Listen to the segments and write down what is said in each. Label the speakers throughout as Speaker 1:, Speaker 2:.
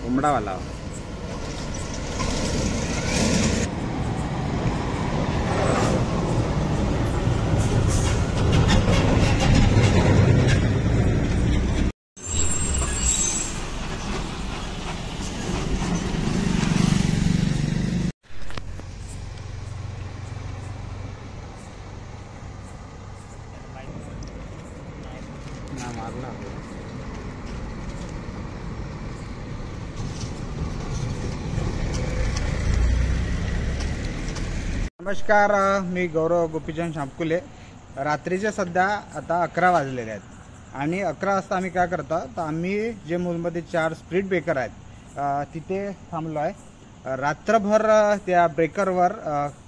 Speaker 1: उमड़ा वाला ना मारला। नमस्कार, मी गौरव गोपीचंद शामकुले। रात्रीचे सध्या आता 11 वाजलेले आहेत आणि 11 वाजता आम्ही काय करतो तर आम्ही जे मूलमध्ये 4 स्पीड ब्रेकर आहेत तिथे थांबलो आहे। रात्रभर त्या ब्रेकरवर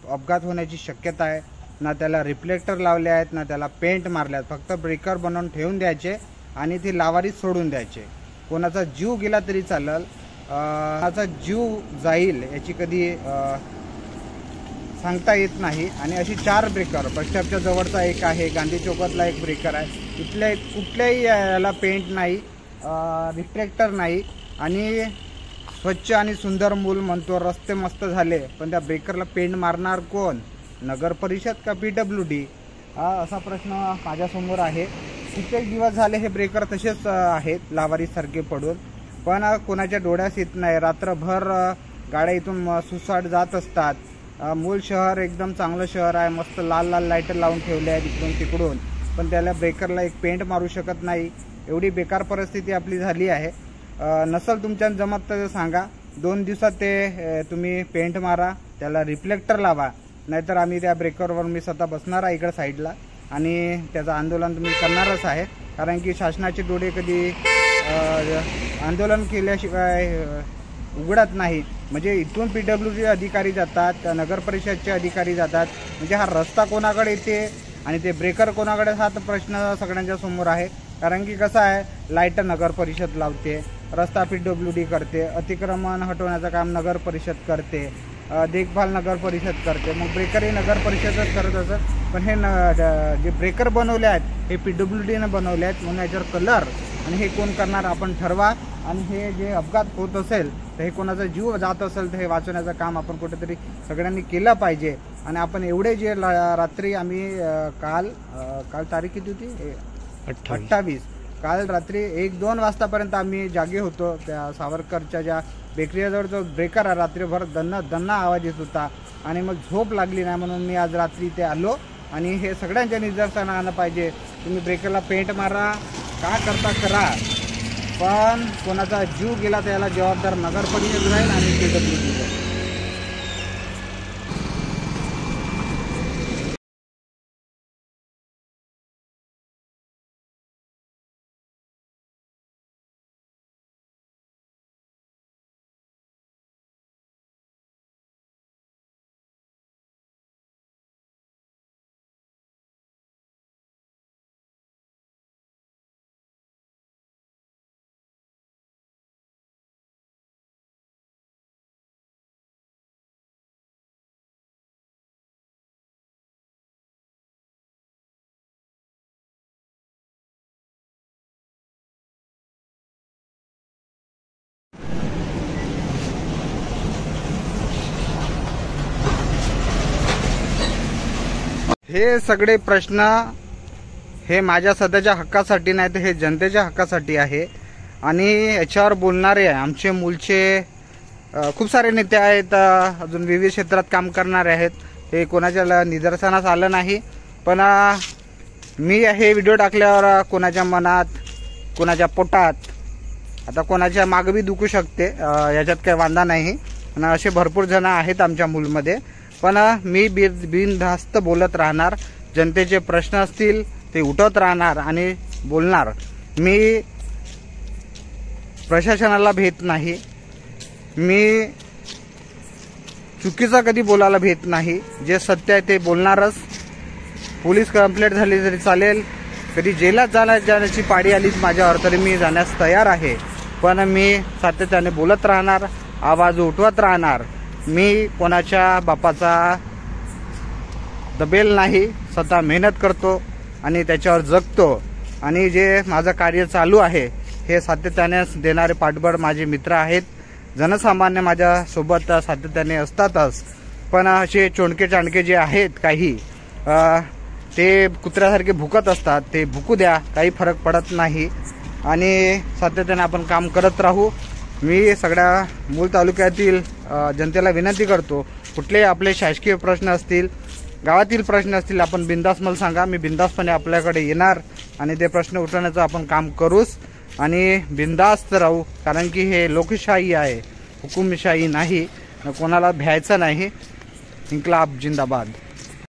Speaker 1: अपघात होण्याची शक्यता आहे। ना त्याला रिफ्लेक्टर लावले आहेत ना त्याला पेंट मारले आहेत, फक्त ब्रेकर बनवून ठेवून द्यायचे आणि ते लावारीत सोडून द्यायचे। कोणाचा जीव गेला तरी चालेल, कोणाचा जीव जाईल याची कधी सांगता येत नाही। आणि अशी 4 ब्रेकर बस स्टॉपच्या जवळचा एक आहे, गांधी चौकातला एक ब्रेकर आहे। इथल्या कुठल्याही याला पेंट नाही, रिफ्लेक्टर नाही आणि स्वच्छ आणि सुंदर मूल म्हणतो रस्ते मस्त झाले, पण त्या ब्रेकरला पेंट मारणार कोण? नगर परिषद का PWD? असा प्रश्न माझ्यासमोर आहे। कित्येक दिवस झाले हे ब्रेकर तसेच आहेत लावारीसारखे पडून, पण कोणाच्या डोळ्यास येत नाही। रात्रभर गाड्या इथून सुसाट जात असतात। मूल शहर एकदम चांगलं शहर आहे, मस्त लाल लाल लाईटर लावून ठेवले आहेत इकडून तिकडून, पण त्याला ब्रेकरला एक पेंट मारू शकत नाही। एवढी बेकार परिस्थिती आपली झाली आहे। नसल तुमच्या जमत तर सांगा, 2 दिवसात ते तुम्ही पेंट मारा, त्याला रिफ्लेक्टर लावा, नाहीतर आम्ही त्या ब्रेकरवर मी स्वतः बसणार आहे इकडे साईडला आणि त्याचं आंदोलन तुम्ही करणारच आहे। कारण की शासनाचे डोळे कधी आंदोलन केल्याशिवाय उघडत नाही। म्हणजे इथून PWD अधिकारी जातात, नगर परिषदचे अधिकारी जातात, म्हणजे हा रस्ता कोणाकडे येते आणि ते ब्रेकर कोणाकडे हा तर प्रश्न सगळ्यांच्या समोर आहे। कारण की कसं आहे, लाईट नगर परिषद लावते, रस्ता PWD करते, अतिक्रमण हटवण्याचं काम नगर परिषद करते, देखभाल नगर परिषद करते, मग ब्रेकरही नगर परिषदच करत असत। पण हे जे ब्रेकर बनवले आहेत हे PWDने बनवले आहेत, म्हणून याच्यावर कलर आणि हे कोण करणार आपण ठरवा। आणि हे जे अपघात होत असेल तर हे कोणाचा जीव जात असेल तर हे वाचवण्याचं काम आपण कुठेतरी सगळ्यांनी केलं पाहिजे। आणि आपण एवढे जे रात्री आम्ही काल तारीख किती होती? 28। काल रात्री 1-2 वाजतापर्यंत आम्ही जागे होतो। त्या सावरकरच्या ज्या बेकरीजवळ जो ब्रेकर आहे रात्रीभर दन्ना आवाज येत होता आणि मग झोप लागली नाही, म्हणून मी आज रात्री इथे आलो। आणि हे सगळ्यांच्या निदर्शनास आलं पाहिजे, तुम्ही ब्रेकरला पेंट मारा, का करता करा, पण कोणाचा जीव गेला तर याला जबाबदार नगर परिषद राहील आणि PWD राहील। हे सगळे प्रश्न हे माझ्या सध्याच्या हक्कासाठी नाही तर हे जनतेच्या हक्कासाठी आहे। आणि याच्यावर बोलणारे आमचे मूलचे खूप सारे नेते आहेत, अजून विविध क्षेत्रात काम करणारे आहेत। हे कोणाच्या निदर्शनास आलं नाही, पण मी हे व्हिडिओ टाकल्यावर कोणाच्या मनात, कोणाच्या पोटात, आता कोणाच्या मागवी दुखू शकते, याच्यात काही वांधा नाही। आणि असे भरपूर जण आहेत आमच्या मूलमध्ये, पण मी बिनधास्त बोलत राहणार। जनतेचे प्रश्न असतील ते उठवत राहणार आणि बोलणार। मी प्रशासनाला भेट नाही, मी चुकीचा कधी बोलायला भेट नाही. जे सत्य आहे ते बोलणारच. पोलीस कंप्लेंट झाली तरी चालेल, कधी जेलात जाण्याची पाडी आलीच माझ्यावर तरी मी जाण्यास तयार आहे. पण मी सातत्याने बोलत राहणार, आवाज उठवत राहणार. मी कोणाच्या बापाचा दबेल नाही. स्वतः मेहनत करतो आणि त्याच्यावर जगतो. आणि जे माझं कार्य चालू आहे हे सातत्याने देणारे पाठबळ माझे मित्र आहेत. जनसामान्य माझ्यासोबत सातत्याने असतातच. पण असे चोंडके चांडके जे आहेत काही ते कुत्र्यासारखे भुकत असतात. ते भुकू द्या, काही फरक पडत नाही. आणि सातत्याने आपण काम करत राहू. मी सगळ्या मूल तालुक्यातील जनतेला विनंती करतो, कुठलेही आपले शासकीय प्रश्न असतील, गावातील प्रश्न असतील, आपण बिंदास मला सांगा. मी बिंदासपणे आपल्याकडे येणार आणि ते प्रश्न उठवण्याचं आपण काम करूच. आणि बिंदास्त राहू, कारण की हे लोकशाही आहे, हुकुमशाही नाही. कोणाला भ्यायचं नाही. इन्क्लाब जिंदाबाद.